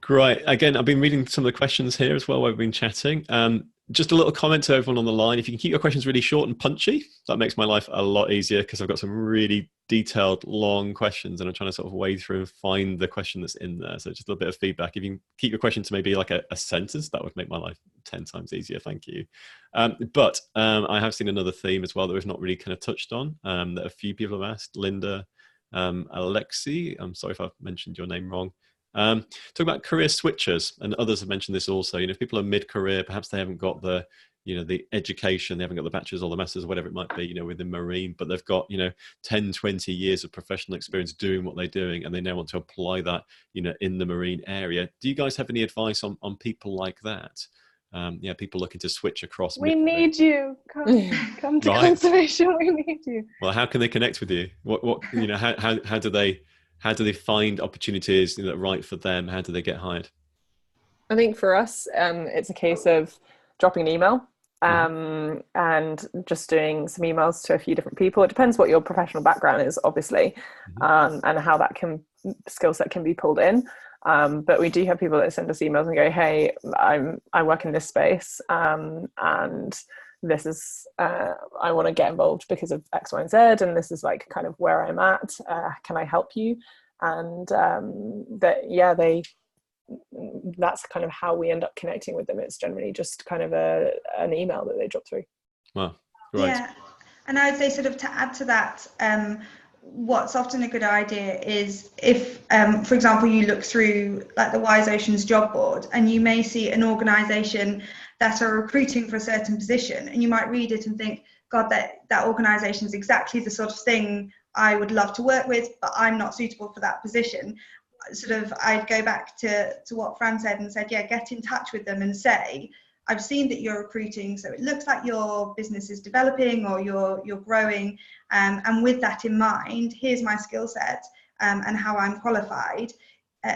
Great. Again, I've been reading some of the questions here as well while we've been chatting. Just a little comment to everyone on the line. If you can keep your questions really short and punchy, that makes my life a lot easier, because I've got some really detailed, long questions and I'm trying to sort of wade through and find the question that's in there. So just a little bit of feedback. If you can keep your question to maybe like a sentence, that would make my life 10 times easier. Thank you. But I have seen another theme as well that we've not really kind of touched on, that a few people have asked. Linda, Alexi, I'm sorry if I've mentioned your name wrong. Talk about career switchers, and others have mentioned this also. You know, if people are mid-career, perhaps they haven't got the, you know, the education, they haven't got the bachelor's or the master's or whatever it might be, you know, within marine, but they've got, you know, 10, 20 years of professional experience doing what they're doing, and they now want to apply that, you know, in the marine area. Do you guys have any advice on people like that? Yeah, people looking to switch across. We need you. Come to conservation. We need you. Well, how can they connect with you? What you know, how do they find opportunities that are right for them? How do they get hired? I think for us, it's a case of dropping an email and just doing some emails to a few different people. It depends what your professional background is, obviously, and how that skill set can be pulled in. But we do have people that send us emails and go, hey, I work in this space, and this is, I want to get involved because of X, Y, and Z, and this is like kind of where I'm at. Can I help you? And that's kind of how we end up connecting with them. It's generally just kind of an email that they drop through. Wow, right. Yeah, and I would say, sort of to add to that, what's often a good idea is if, for example, you look through like the WiseOceans job board and you may see an organisation that are recruiting for a certain position, and you might read it and think, God, that organisation is exactly the sort of thing I would love to work with, but I'm not suitable for that position. Sort of, I'd go back to what Fran said and said, yeah, get in touch with them and say, I've seen that you're recruiting, so it looks like your business is developing or you're growing, and with that in mind, here's my skill set and how I'm qualified.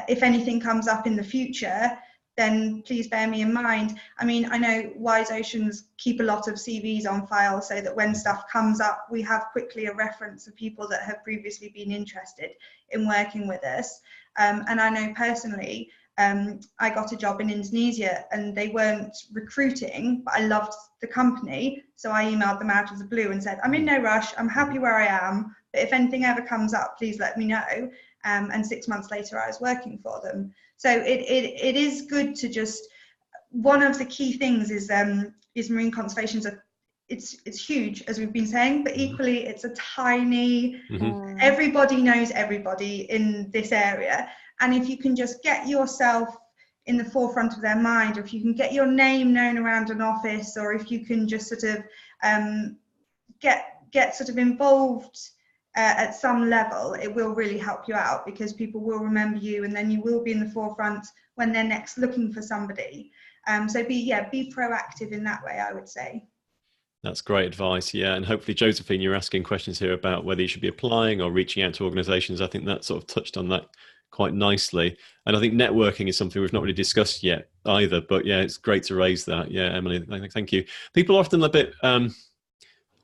If anything comes up in the future, then please bear me in mind. I mean, I know WiseOceans keep a lot of CVs on file so that when stuff comes up, we have quickly a reference of people that have previously been interested in working with us. And I know personally, I got a job in Indonesia and they weren't recruiting, but I loved the company. So I emailed them out of the blue and said, I'm in no rush, I'm happy where I am, but if anything ever comes up, please let me know. And 6 months later, I was working for them. So it is good to just, one of the key things is marine conservation. It's huge, as we've been saying, but equally it's a tiny, everybody knows everybody in this area. And if you can just get yourself in the forefront of their mind, or if you can get your name known around an office, or if you can just sort of get sort of involved at some level, it will really help you out, because people will remember you, and then you will be in the forefront when they're next looking for somebody. So be proactive in that way, I would say. That's great advice. Yeah. And hopefully, Josephine, you're asking questions here about whether you should be applying or reaching out to organizations. I think that sort of touched on that quite nicely. And I think networking is something we've not really discussed yet either, but yeah, it's great to raise that. Yeah, Emily, thank you. People are often a bit,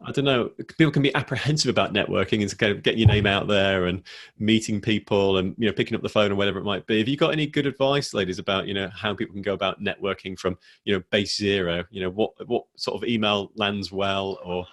I don't know, people can be apprehensive about networking and kind of getting your name out there and meeting people and, you know, picking up the phone or whatever it might be. Have you got any good advice, ladies, about, you know, how people can go about networking from, you know, base zero? You know, what sort of email lands well, or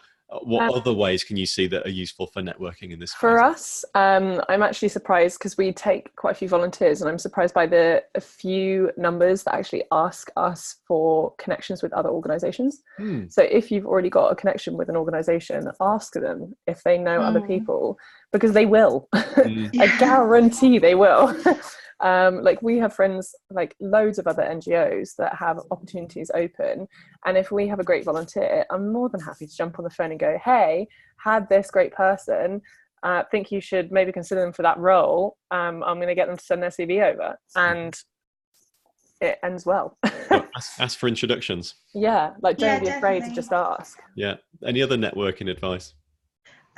what other ways can you see that are useful for networking in this For space? us, I'm actually surprised, because we take quite a few volunteers, and I'm surprised by a few numbers that actually ask us for connections with other organizations. So if you've already got a connection with an organization, ask them if they know other people, because they will. I guarantee they will. Like, we have friends, like loads of other NGOs that have opportunities open, and if we have a great volunteer, I'm more than happy to jump on the phone and go, hey, had this great person, think you should maybe consider them for that role. I'm going to get them to send their CV over, and it ends well. Ask for introductions. Yeah, like, don't be afraid to definitely. just ask. Yeah. Any other networking advice?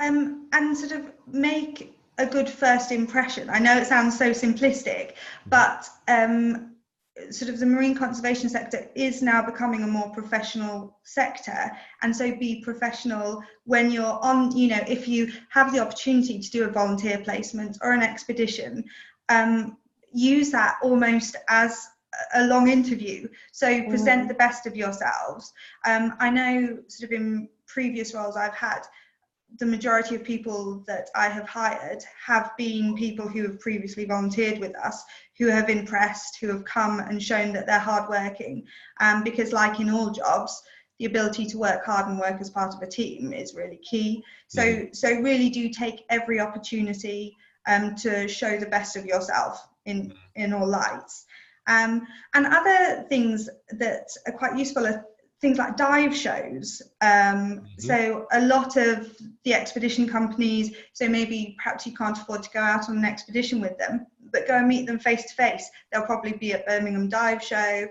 And sort of make a good first impression. I know it sounds so simplistic, but sort of the marine conservation sector is now becoming a more professional sector, and so be professional when you're on, you know, if you have the opportunity to do a volunteer placement or an expedition, use that almost as a long interview. So present the best of yourselves. I know sort of in previous roles I've had, the majority of people that I have hired have been people who have previously volunteered with us, who have impressed, who have come and shown that they're hardworking. Because like in all jobs, the ability to work hard and work as part of a team is really key. So really do take every opportunity to show the best of yourself in all lights. And other things that are quite useful are things like dive shows. So a lot of the expedition companies, so maybe perhaps you can't afford to go out on an expedition with them, but go and meet them face to face. They'll probably be at Birmingham Dive Show,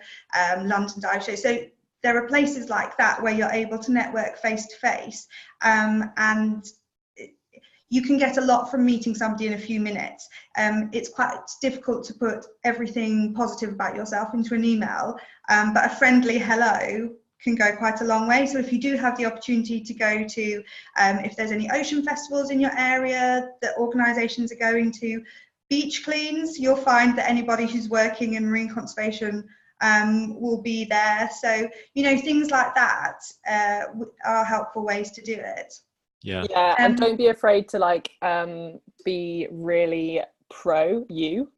London Dive Show. So there are places like that where you're able to network face to face, and you can get a lot from meeting somebody in a few minutes. It's quite difficult to put everything positive about yourself into an email, but a friendly hello can go quite a long way. So if you do have the opportunity to go to, if there's any ocean festivals in your area that organisations are going to, beach cleans, you'll find that anybody who's working in marine conservation will be there. So, you know, things like that are helpful ways to do it. Yeah, and don't be afraid to like be really pro you.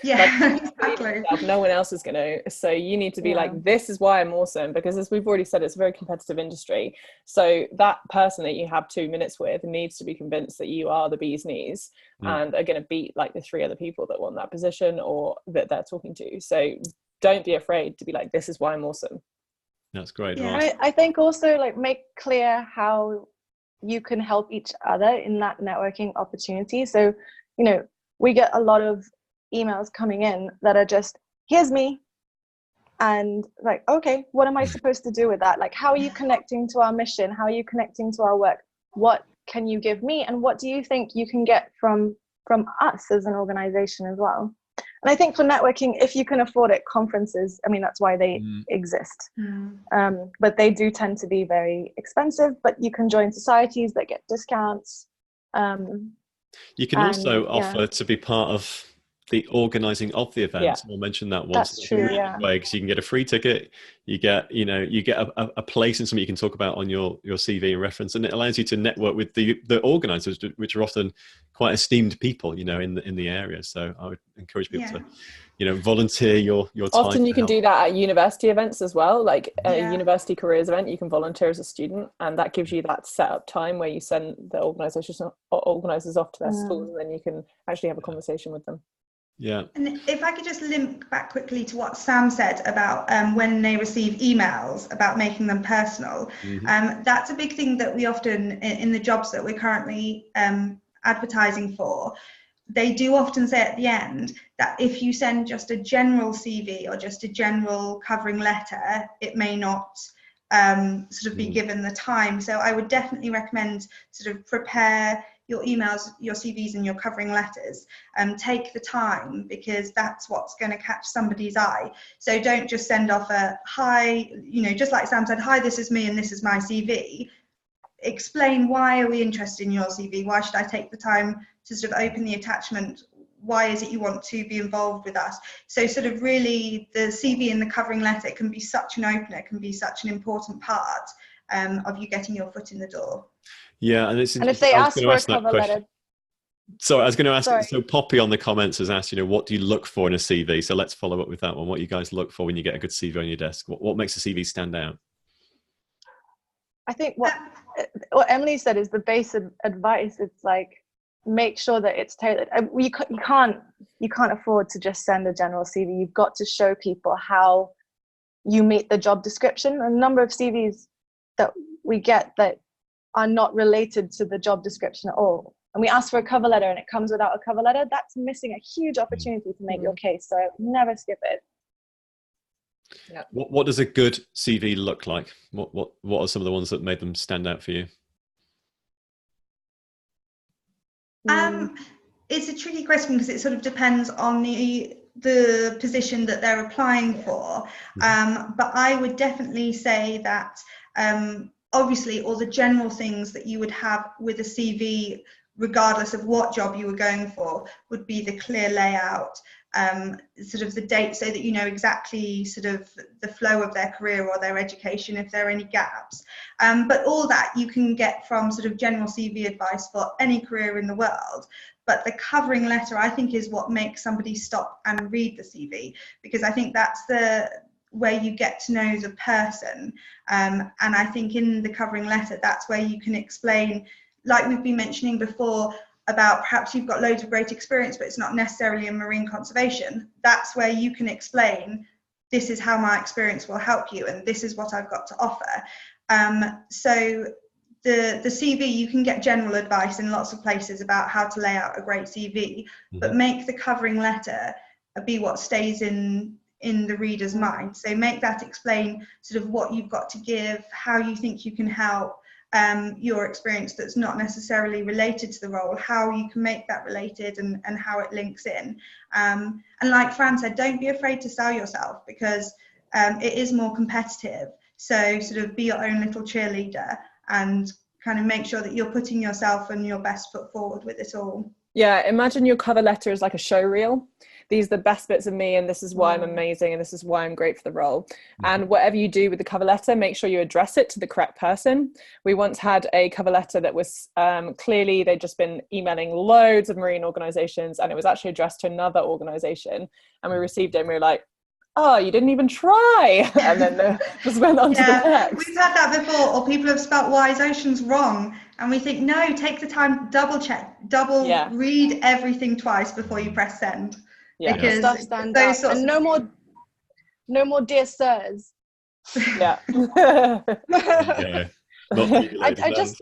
Yeah, like, exactly. No one else is going to. So you need to be like, this is why I'm awesome, because as we've already said, it's a very competitive industry. So that person that you have 2 minutes with needs to be convinced that you are the bee's knees and are going to beat like the 3 other people that want that position or that they're talking to. So don't be afraid to be like, this is why I'm awesome. That's great. Yeah. I think also like make clear how you can help each other in that networking opportunity. So, you know, we get a lot of emails coming in that are just, here's me, and like, okay, what am I supposed to do with that? Like, how are you connecting to our mission? How are you connecting to our work? What can you give me, and what do you think you can get from us as an organization as well? And I think for networking, if you can afford it, conferences, I mean, that's why they exist. But they do tend to be very expensive, but you can join societies that get discounts. You can also offer to be part of the organising of the event. We'll mention that once. That's true, because you can get a free ticket, you get a place in something you can talk about on your CV and reference, and it allows you to network with the organisers, which are often quite esteemed people, in the area. So I would encourage people to, volunteer your time. Often you can do that at university events as well, like a university careers event. You can volunteer as a student, and that gives you that set up time where you send the organisers off to their schools, and then you can actually have a conversation with them. Yeah. And if I could just link back quickly to what Sam said about when they receive emails about making them personal, that's a big thing that we often, in the jobs that we're currently advertising for, they do often say at the end that if you send just a general CV or just a general covering letter, it may not sort of be given the time. So I would definitely recommend sort of prepare your emails, your CVs and your covering letters, take the time, because that's what's going to catch somebody's eye. So don't just send off a hi, just like Sam said, hi, this is me and this is my CV. Explain, why are we interested in your CV? Why should I take the time to sort of open the attachment? Why is it you want to be involved with us? So sort of really the CV and the covering letter can be such an opener, can be such an important part of you getting your foot in the door. Yeah, and if they ask for a cover letter. So I was going to ask, so Poppy on the comments has asked, what do you look for in a CV? So let's follow up with that one. What you guys look for when you get a good CV on your desk? What makes a CV stand out? I think what Emily said is the basic advice. It's like, make sure that it's tailored. You can't afford to just send a general CV. You've got to show people how you meet the job description. A number of CVs that we get that are not related to the job description at all. And we ask for a cover letter and it comes without a cover letter. That's missing a huge opportunity to make your case. So never skip it. Yeah. What does a good CV look like? What are some of the ones that made them stand out for you? It's a tricky question because it sort of depends on the position that they're applying for. But I would definitely say that obviously all the general things that you would have with a CV, regardless of what job you were going for, would be the clear layout, sort of the date, so that you know exactly sort of the flow of their career or their education, if there are any gaps. But all that you can get from sort of general CV advice for any career in the world. But the covering letter, I think, is what makes somebody stop and read the CV, because I think that's where you get to know the person. And I think in the covering letter, that's where you can explain, like we've been mentioning before, about perhaps you've got loads of great experience, but it's not necessarily in marine conservation. That's where you can explain, this is how my experience will help you, and this is what I've got to offer. So the CV, you can get general advice in lots of places about how to lay out a great CV, but make the covering letter be what stays in the reader's mind. So make that explain sort of what you've got to give, how you think you can help, your experience that's not necessarily related to the role, how you can make that related, and how it links in. And like Fran said, don't be afraid to sell yourself, because it is more competitive. So sort of be your own little cheerleader and kind of make sure that you're putting yourself and your best foot forward with it all. Yeah, imagine your cover letter is like a show reel. These are the best bits of me, and this is why I'm amazing, and this is why I'm great for the role. And whatever you do with the cover letter, make sure you address it to the correct person. We once had a cover letter that was clearly they'd just been emailing loads of marine organizations, and it was actually addressed to another organization. And we received it and we were like, oh, you didn't even try. And then just went on to the next. We've had that before, or people have spelt WiseOceans wrong. And we think, no, take the time, double check, read everything twice before you press send. Yeah, because stuff stands out. And no more dear sirs. Yeah. I just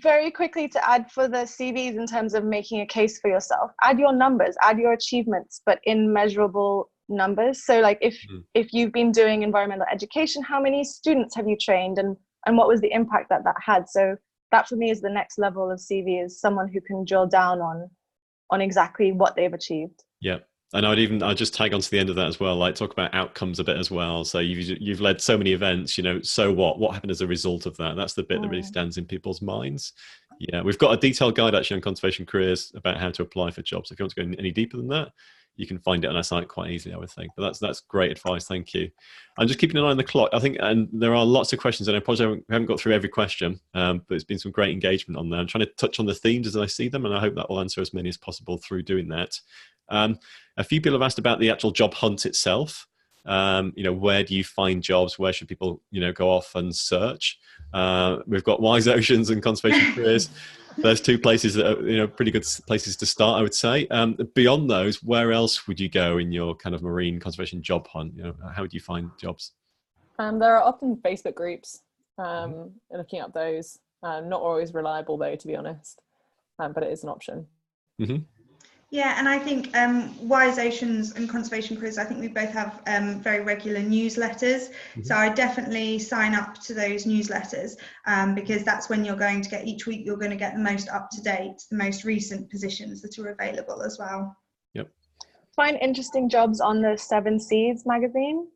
very quickly to add for the CVs in terms of making a case for yourself, add your numbers, add your achievements, but in measurable numbers. So like if you've been doing environmental education, how many students have you trained, and what was the impact that had? So that for me is the next level of CV, is someone who can drill down on exactly what they've achieved. Yeah, And I'd just tag on to the end of that as well, like talk about outcomes a bit as well. So you've led so many events, so what happened as a result of that? That's the bit that really stands in people's minds. Yeah, we've got a detailed guide actually on conservation careers about how to apply for jobs. If you want to go any deeper than that, you can find it on our site quite easily, I would think. But that's great advice. Thank you. I'm just keeping an eye on the clock, I think, and there are lots of questions, and I apologize we haven't got through every question, but it's been some great engagement on there. I'm trying to touch on the themes as I see them, and I hope that will answer as many as possible through doing that. A few people have asked about the actual job hunt itself. Where do you find jobs? Where should people, go off and search? We've got WiseOceans and Conservation Careers. There's two places that are, pretty good places to start, I would say. Beyond those, where else would you go in your kind of marine conservation job hunt? How would you find jobs? There are often Facebook groups, looking up those. Not always reliable though, to be honest, but it is an option. Mm-hmm. Yeah, and I think WiseOceans and Conservation Careers, I think we both have very regular newsletters. Mm-hmm. So I definitely sign up to those newsletters because that's when you're going to get, each week you're going to get the most up-to-date, the most recent positions that are available as well. Yep. Find interesting jobs on the Seven Seas magazine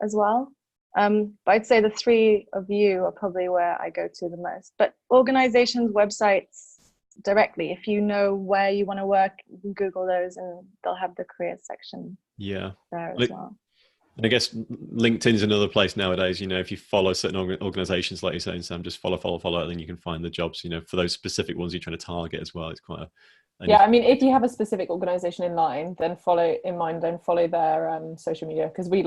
as well. But I'd say the three of you are probably where I go to the most. But organizations' websites, directly, if you know where you want to work, you can Google those and they'll have the careers section there as well. And I guess LinkedIn is another place nowadays, if you follow certain organizations, like you're saying, Sam, just follow, and then you can find the jobs, for those specific ones you're trying to target as well. It's quite if you have a specific organization in line, then follow their social media, because we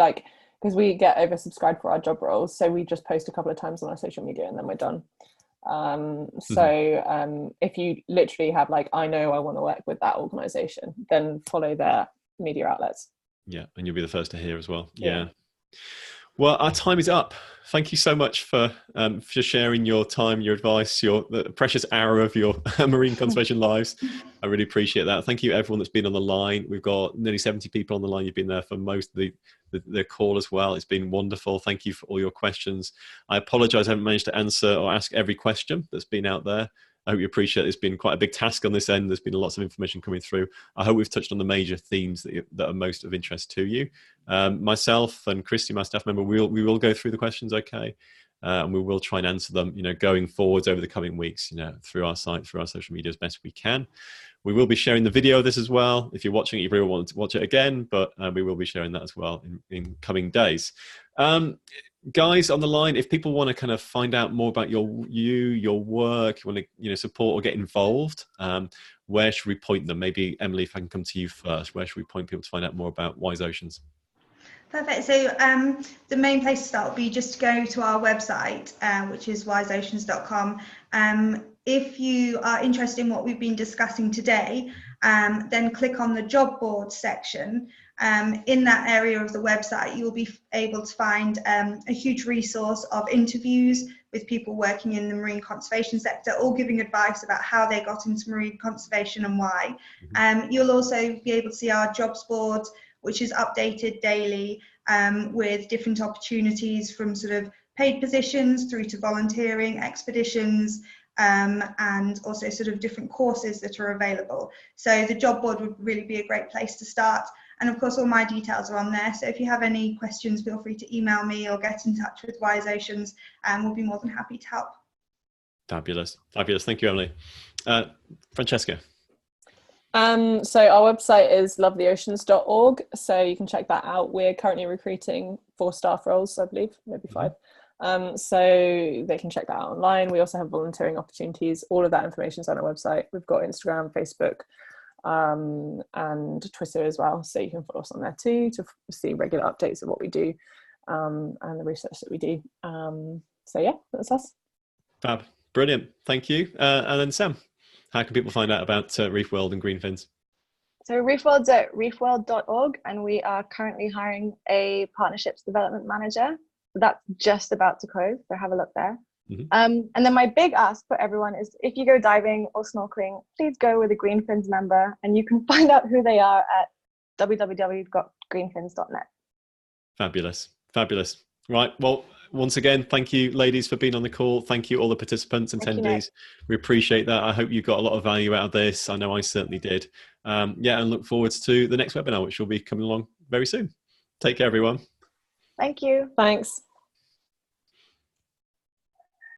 get oversubscribed for our job roles, so we just post a couple of times on our social media and then we're done. If you literally have I know I want to work with that organization, then follow their media outlets. Yeah, and you'll be the first to hear as well. Yeah. Well, our time is up. Thank you so much for sharing your time, your advice, the precious hour of your marine conservation lives. I really appreciate that. Thank you everyone that's been on the line. We've got nearly 70 people on the line. You've been there for most of the call as well. It's been wonderful. Thank you for all your questions. I apologize I haven't managed to answer or ask every question that's been out there. I hope you appreciate it's been quite a big task on this end. There's been lots of information coming through. I hope we've touched on the major themes that are most of interest to you. Myself and Christy, my staff member, we will go through the questions, okay? And we will try and answer them, going forwards over the coming weeks, through our site, through our social media as best we can. We will be sharing the video of this as well. If you're watching it, you really want to watch it again, but we will be sharing that as well in coming days. Guys on the line, if people want to kind of find out more about your work, you want to support or get involved, where should we point them? Maybe Emily, if I can come to you first, where should we point people to find out more about WiseOceans? Perfect. So the main place to start would be just to go to our website, which is wiseoceans.com. If you are interested in what we've been discussing today, then click on the job board section. In that area of the website, you'll be able to find a huge resource of interviews with people working in the marine conservation sector, all giving advice about how they got into marine conservation and why. You'll also be able to see our jobs board, which is updated daily with different opportunities from sort of paid positions through to volunteering, expeditions, and also sort of different courses that are available. So the job board would really be a great place to start. And of course, all my details are on there. So if you have any questions, feel free to email me or get in touch with WiseOceans, and we'll be more than happy to help. Fabulous. Thank you, Emily. Francesca. So our website is lovetheoceans.org. So you can check that out. We're currently recruiting 4 staff roles, I believe, maybe 5. So they can check that out online. We also have volunteering opportunities. All of that information is on our website. We've got Instagram, Facebook, and Twitter as well. So you can follow us on there too to see regular updates of what we do and the research that we do. So yeah, that's us. Fab. Brilliant. Thank you. And then Sam, how can people find out about Reef-World and Greenfins? So Reef-World's at reefworld.org, and we are currently hiring a partnerships development manager. So that's just about to close, so have a look there. And then my big ask for everyone is, if you go diving or snorkeling, please go with a Greenfins member, and you can find out who they are at www.greenfins.net. Fabulous. Right. Well, once again, thank you, ladies, for being on the call. Thank you, all the participants and Thank you, Nick. attendees. We appreciate that. I hope you got a lot of value out of this. I know I certainly did. Yeah, and look forward to the next webinar, which will be coming along very soon. Take care, everyone. Thank you. Thanks.